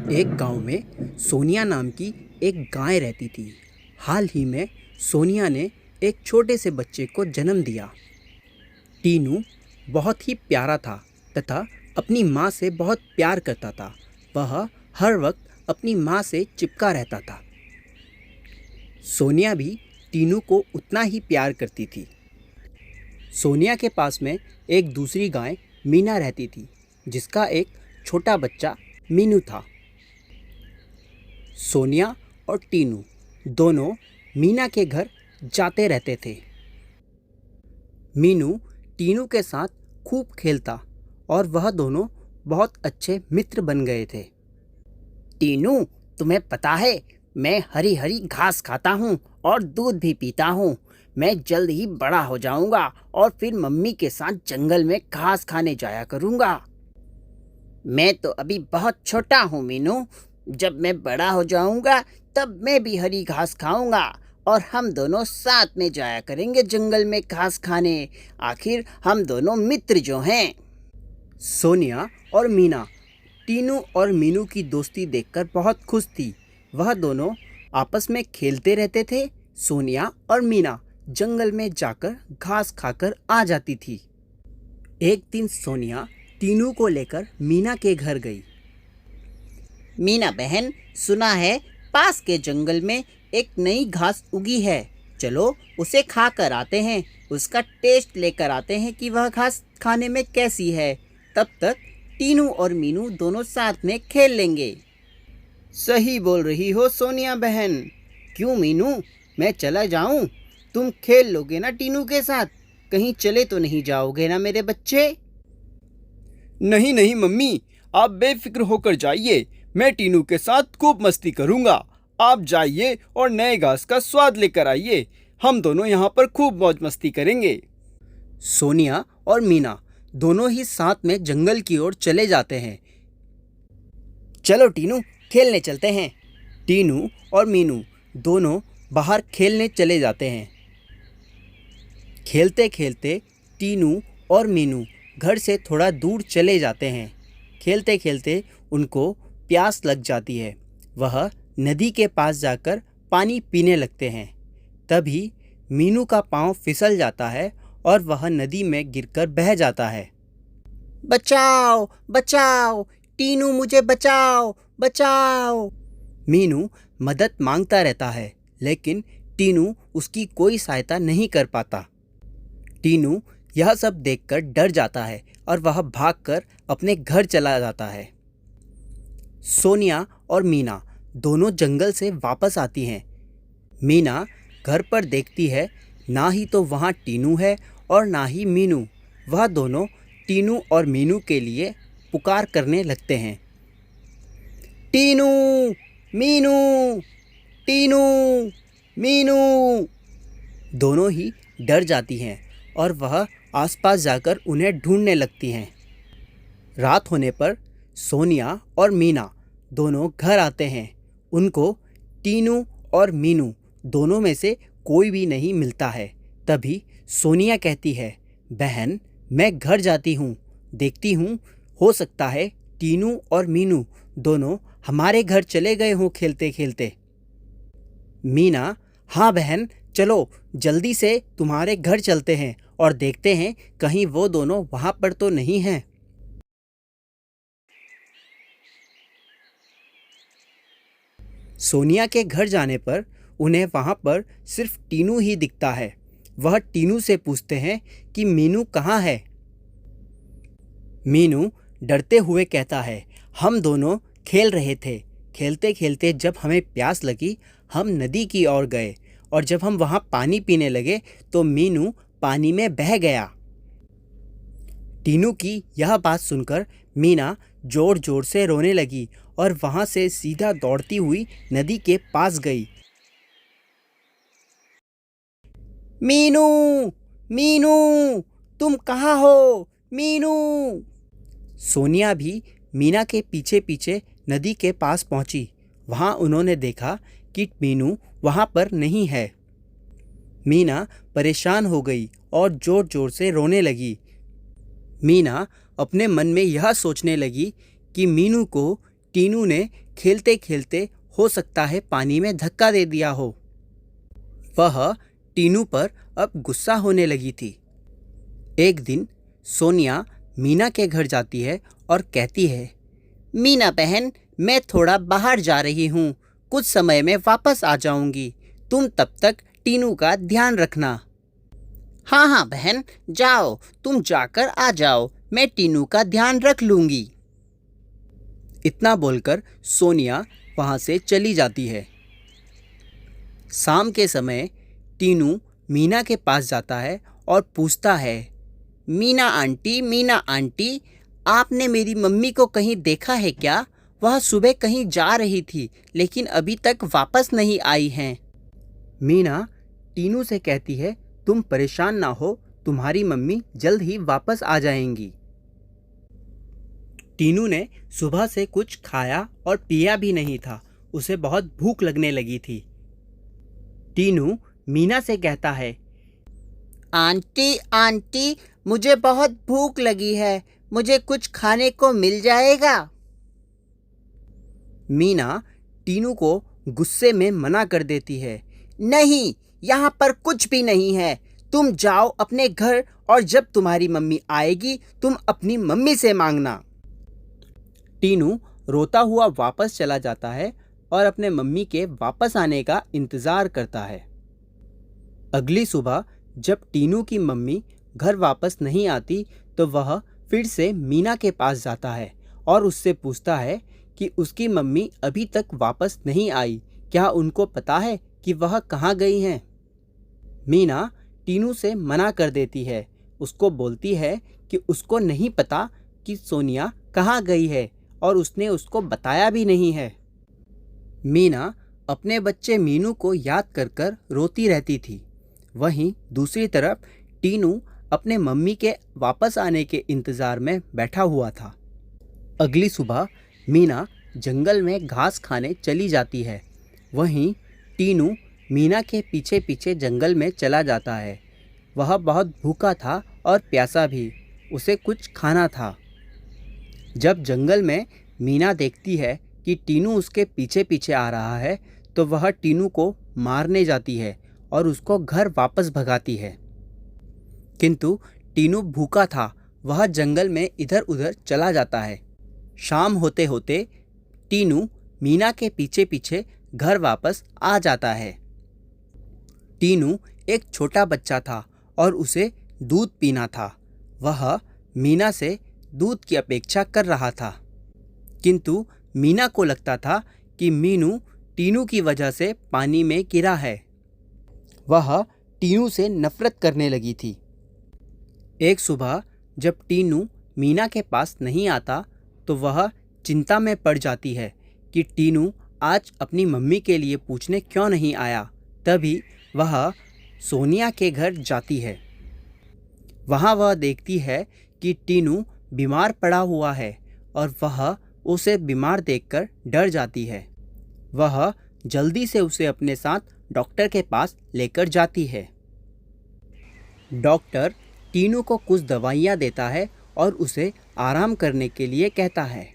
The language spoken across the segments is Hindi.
एक गांव में सोनिया नाम की एक गाय रहती थी। हाल ही में सोनिया ने एक छोटे से बच्चे को जन्म दिया। टीनू बहुत ही प्यारा था तथा अपनी माँ से बहुत प्यार करता था। वह हर वक्त अपनी माँ से चिपका रहता था। सोनिया भी टीनू को उतना ही प्यार करती थी। सोनिया के पास में एक दूसरी गाय मीना रहती थी, जिसका एक छोटा बच्चा मीनू था। सोनिया और टीनू दोनों मीना के घर जाते रहते थे। मीनू टीनू के साथ खूब खेलता और वह दोनों बहुत अच्छे मित्र बन गए थे। टीनू, तुम्हें पता है, मैं हरी हरी घास खाता हूँ और दूध भी पीता हूँ। मैं जल्द ही बड़ा हो जाऊँगा और फिर मम्मी के साथ जंगल में घास खाने जाया करूँगा। मैं तो अभी बहुत छोटा हूँ मीनू। जब मैं बड़ा हो जाऊँगा तब मैं भी हरी घास खाऊँगा और हम दोनों साथ में जाया करेंगे जंगल में घास खाने। आखिर हम दोनों मित्र जो हैं। सोनिया और मीना टीनू और मीनू की दोस्ती देखकर बहुत खुश थी। वह दोनों आपस में खेलते रहते थे। सोनिया और मीना जंगल में जाकर घास खाकर आ जाती थी। एक दिन सोनिया टीनू को लेकर मीना के घर गई। मीना बहन, सुना है पास के जंगल में एक नई घास उगी है। चलो उसे खा कर आते हैं, उसका टेस्ट लेकर आते हैं कि वह घास खाने में कैसी है। तब तक टीनू और मीनू दोनों साथ में खेल लेंगे। सही बोल रही हो सोनिया बहन। क्यों मीनू, मैं चला जाऊं? तुम खेल लोगे ना टीनू के साथ? कहीं चले तो नहीं जाओगे ना मेरे बच्चे? नहीं नहीं मम्मी, आप बेफिक्र होकर जाइए। मैं टीनू के साथ खूब मस्ती करूंगा। आप जाइए और नए घास का स्वाद लेकर आइए। हम दोनों यहाँ पर खूब मौज मस्ती करेंगे। सोनिया और मीना दोनों ही साथ में जंगल की ओर चले जाते हैं। चलो टीनू, खेलने चलते हैं। टीनू और मीनू दोनों बाहर खेलने चले जाते हैं। खेलते खेलते टीनू और मीनू घर से थोड़ा दूर चले जाते हैं। खेलते खेलते उनको प्यास लग जाती है। वह नदी के पास जाकर पानी पीने लगते हैं। तभी मीनू का पाँव फिसल जाता है और वह नदी में गिरकर बह जाता है। बचाओ बचाओ, टीनू मुझे बचाओ बचाओ। मीनू मदद मांगता रहता है, लेकिन टीनू उसकी कोई सहायता नहीं कर पाता। टीनू यह सब देखकर डर जाता है और वह भागकर अपने घर चला जाता है। सोनिया और मीना दोनों जंगल से वापस आती हैं। मीना घर पर देखती है, ना ही तो वहाँ टीनू है और ना ही मीनू। वह दोनों टीनू और मीनू के लिए पुकार करने लगते हैं। टीनू, मीनू, टीनू, मीनू। दोनों ही डर जाती हैं और वह आसपास जाकर उन्हें ढूंढने लगती हैं। रात होने पर सोनिया और मीना दोनों घर आते हैं। उनको टीनू और मीनू दोनों में से कोई भी नहीं मिलता है। तभी सोनिया कहती है, बहन, मैं घर जाती हूँ, देखती हूँ, हो सकता है टीनू और मीनू दोनों हमारे घर चले गए हों खेलते खेलते। मीना, हाँ बहन, चलो जल्दी से तुम्हारे घर चलते हैं और देखते हैं कहीं वो दोनों वहाँ पर तो नहीं हैं। सोनिया के घर जाने पर उन्हें वहाँ पर सिर्फ टीनू ही दिखता है। वह टीनू से पूछते हैं कि मीनू कहाँ है। मीनू डरते हुए कहता है, हम दोनों खेल रहे थे। खेलते खेलते जब हमें प्यास लगी, हम नदी की ओर गए और जब हम वहाँ पानी पीने लगे तो मीनू पानी में बह गया। टीनू की यह बात सुनकर मीना जोर जोर से रोने लगी और वहाँ से सीधा दौड़ती हुई नदी के पास गई। मीनू, मीनू, तुम कहाँ हो? मीनू। सोनिया भी मीना के पीछे पीछे नदी के पास पहुंची। वहां उन्होंने देखा कि मीनू वहां पर नहीं है। मीना परेशान हो गई और जोर जोर से रोने लगी। मीना अपने मन में यह सोचने लगी कि मीनू को टीनू ने खेलते खेलते हो सकता है पानी में धक्का दे दिया हो। वह टीनू पर अब गुस्सा होने लगी थी। एक दिन सोनिया मीना के घर जाती है और कहती है, मीना बहन, मैं थोड़ा बाहर जा रही हूँ, कुछ समय में वापस आ जाऊंगी, तुम तब तक टीनू का ध्यान रखना। हाँ हाँ बहन, जाओ, तुम जाकर आ जाओ, मैं टीनू का ध्यान रख लूंगी। इतना बोलकर सोनिया वहाँ से चली जाती है। शाम के समय टीनू मीना के पास जाता है और पूछता है, मीना आंटी, आपने मेरी मम्मी को कहीं देखा है क्या? वह सुबह कहीं जा रही थी लेकिन अभी तक वापस नहीं आई हैं। मीना टीनू से कहती है, तुम परेशान ना हो, तुम्हारी मम्मी जल्द ही वापस आ जाएंगी। टीनू ने सुबह से कुछ खाया और पिया भी नहीं था, उसे बहुत भूख लगने लगी थी। टीनू मीना से कहता है, आंटी, मुझे बहुत भूख लगी है, मुझे कुछ खाने को मिल जाएगा? मीना टीनू को गुस्से में मना कर देती है, नहीं, यहाँ पर कुछ भी नहीं है, तुम जाओ अपने घर और जब तुम्हारी मम्मी आएगी तुम अपनी मम्मी से मांगना। टीनू रोता हुआ वापस चला जाता है और अपने मम्मी के वापस आने का इंतज़ार करता है। अगली सुबह जब टीनू की मम्मी घर वापस नहीं आती तो वह फिर से मीना के पास जाता है और उससे पूछता है कि उसकी मम्मी अभी तक वापस नहीं आई, क्या उनको पता है कि वह कहाँ गई हैं? मीना टीनू से मना कर देती है, उसको बोलती है कि उसको नहीं पता कि सोनिया कहाँ गई है और उसने उसको बताया भी नहीं है। मीना अपने बच्चे मीनू को याद कर कर रोती रहती थी। वहीं दूसरी तरफ टीनू अपने मम्मी के वापस आने के इंतज़ार में बैठा हुआ था। अगली सुबह मीना जंगल में घास खाने चली जाती है। वहीं टीनू मीना के पीछे पीछे जंगल में चला जाता है। वह बहुत भूखा था और प्यासा भी, उसे कुछ खाना था। जब जंगल में मीना देखती है कि टीनू उसके पीछे पीछे आ रहा है तो वह टीनू को मारने जाती है और उसको घर वापस भगाती है। किंतु टीनू भूखा था, वह जंगल में इधर उधर चला जाता है। शाम होते होते टीनू मीना के पीछे पीछे घर वापस आ जाता है। टीनू एक छोटा बच्चा था और उसे दूध पीना था। वह मीना से दूध की अपेक्षा कर रहा था, किंतु मीना को लगता था कि मीनू टीनू की वजह से पानी में गिरा है। वह टीनू से नफरत करने लगी थी। एक सुबह जब टीनू मीना के पास नहीं आता तो वह चिंता में पड़ जाती है कि टीनू आज अपनी मम्मी के लिए पूछने क्यों नहीं आया। तभी वह सोनिया के घर जाती है। वहाँ वह देखती है कि टीनू बीमार पड़ा हुआ है और वह उसे बीमार देखकर डर जाती है। वह जल्दी से उसे अपने साथ डॉक्टर के पास लेकर जाती है। डॉक्टर टीनू को कुछ दवाइयाँ देता है और उसे आराम करने के लिए कहता है।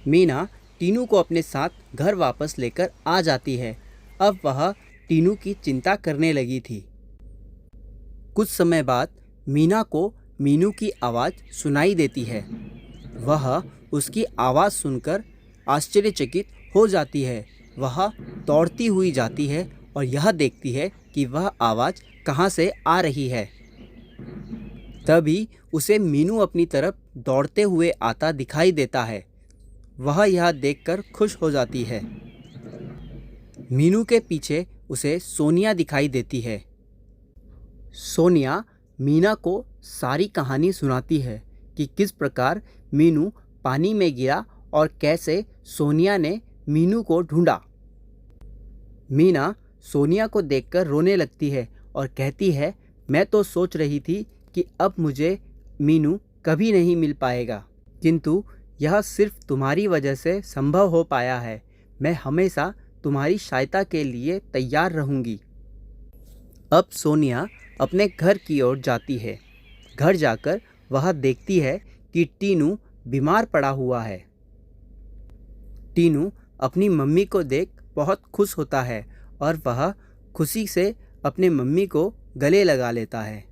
मीना टीनू को अपने साथ घर वापस लेकर आ जाती है। अब वह टीनू की चिंता करने लगी थी। कुछ समय बाद मीना को मीनू की आवाज़ सुनाई देती है। वह उसकी आवाज़ सुनकर आश्चर्यचकित हो जाती है। वह दौड़ती हुई जाती है और यह देखती है कि वह आवाज़ कहाँ से आ रही है। तभी उसे मीनू अपनी तरफ दौड़ते हुए आता दिखाई देता है। वह यह देखकर खुश हो जाती है। मीनू के पीछे उसे सोनिया दिखाई देती है। सोनिया मीना को सारी कहानी सुनाती है कि किस प्रकार मीनू पानी में गिरा और कैसे सोनिया ने मीनू को ढूंढा। मीना सोनिया को देखकर रोने लगती है और कहती है, मैं तो सोच रही थी कि अब मुझे मीनू कभी नहीं मिल पाएगा, किंतु यह सिर्फ तुम्हारी वजह से संभव हो पाया है। मैं हमेशा तुम्हारी सहायता के लिए तैयार रहूँगी। अब सोनिया अपने घर की ओर जाती है। घर जाकर वह देखती है कि टीनू बीमार पड़ा हुआ है। टीनू अपनी मम्मी को देख बहुत खुश होता है और वह खुशी से अपने मम्मी को गले लगा लेता है।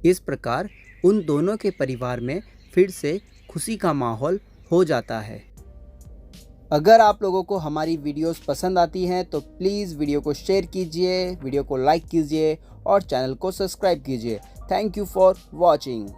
इस प्रकार उन दोनों के परिवार में फिर से खुशी का माहौल हो जाता है। अगर आप लोगों को हमारी वीडियोस पसंद आती हैं तो प्लीज़ वीडियो को शेयर कीजिए, वीडियो को लाइक कीजिए और चैनल को सब्सक्राइब कीजिए। Thank you for watching.